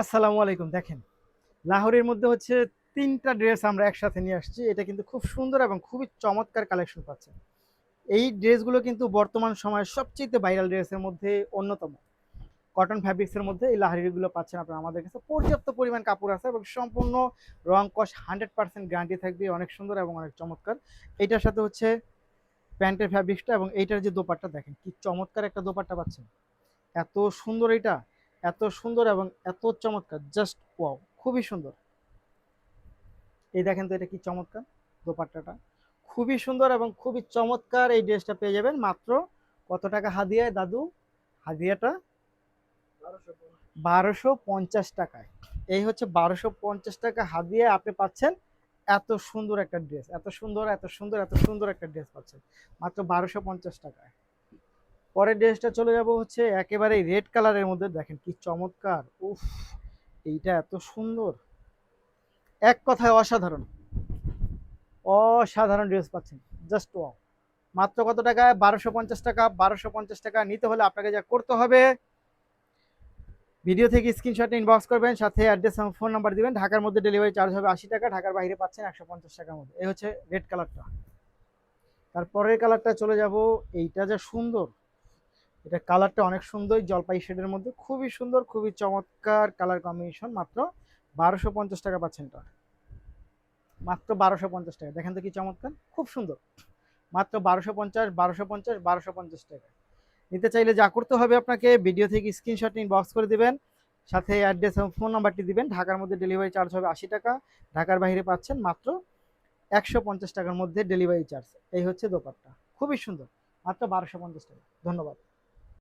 আসসালামু আলাইকুম। দেখেন, লাহোরের মধ্যে হচ্ছে ৩টা ড্রেস আমরা একসাথে নিয়ে আসছি। এটা কিন্তু খুব সুন্দর এবং খুবই চমৎকার কালেকশন পাচ্ছেন। এই ড্রেসগুলো কিন্তু বর্তমান সময়ের সবচাইতে ভাইরাল ড্রেসের মধ্যে অন্যতম। কটন ফ্যাব্রিক্সের মধ্যে এই লাহোরিগুলো পাচ্ছেন আপনারা আমাদের কাছে। পর্যাপ্ত পরিমাণ কাপড় আছে এবং সম্পূর্ণ রং কস 100% গ্যারান্টি থাকবে। অনেক সুন্দর এবং অনেক চমৎকার। এইটার সাথে হচ্ছে প্যান্টের ফ্যাব্রিক্সটা এবং এইটার যে দোপাট্টা দেখেন কি চমৎকার একটা দোপাট্টা পাচ্ছেন। এত সুন্দর এটা, এত সুন্দর এবং এত চমৎকার, জাস্ট ওয়াও! খুবই সুন্দর। এই দেখেন তো এটা কি চমৎকার দোপাট্টাটা, খুবই সুন্দর এবং খুবই চমৎকার। এই ড্রেসটা পেয়ে যাবেন মাত্র কত টাকা হাদিয়ায় দাদু? হাদিয়াটা 1250 টাকায়। এই হচ্ছে 1250 টাকা হাদিয়ায় আপনি পাচ্ছেন এত সুন্দর একটা ড্রেস, এত সুন্দর এত সুন্দর এত সুন্দর একটা ড্রেস পাচ্ছেন মাত্র 1250 টাকায়। পরের ড্রেসটা চলে যাব হচ্ছে একেবারে রেড কালারের মধ্যে। দেখেন কি চমৎকার, উফ! এইটা এত সুন্দর, এক কথায় অসাধারণ। অসাধারণ ড্রেস পাচ্ছেন, জাস্ট ওয়াও! মাত্র কত টাকায়? 1250 টাকা। 1250 টাকা নিতে হলে আপনাকে যা করতে হবে, ভিডিও থেকে স্ক্রিনশট ইনবক্স করবেন, সাথে অ্যাড্রেস এবং ফোন নাম্বার দিবেন। ঢাকার মধ্যে ডেলিভারি চার্জ হবে 80 টাকা, ঢাকার বাইরে পাচ্ছেন 150 টাকার মধ্যে। এই হচ্ছে রেড কালারটা। তারপরের কালারটা চলে যাব, এইটা যা সুন্দর, এটা কালারটা অনেক সুন্দর, জলপাই শেডের মধ্যে খুবই সুন্দর, খুবই চমৎকার কালার কম্বিনেশন। মাত্র 1250 টাকা পাচ্ছেন এটা, মাত্র 1250 টাকা। দেখেন তো কি চমৎকার, খুব সুন্দর। মাত্র 1250, 1250, 1250 টাকা। নিতে চাইলে যা করতে হবে, আপনাকে ভিডিও থেকে স্ক্রিনশট ইনবক্স করে দিবেন, সাথে অ্যাড্রেস এবং ফোন নাম্বারটি দিবেন। ঢাকার মধ্যে ডেলিভারি চার্জ হবে 80 টাকা, ঢাকার বাইরে পাচ্ছেন মাত্র 150 টাকার মধ্যে ডেলিভারি চার্জ। এই হচ্ছে দোপাট্টা, খুবই সুন্দর, মাত্র 1250 টাকা। ধন্যবাদ।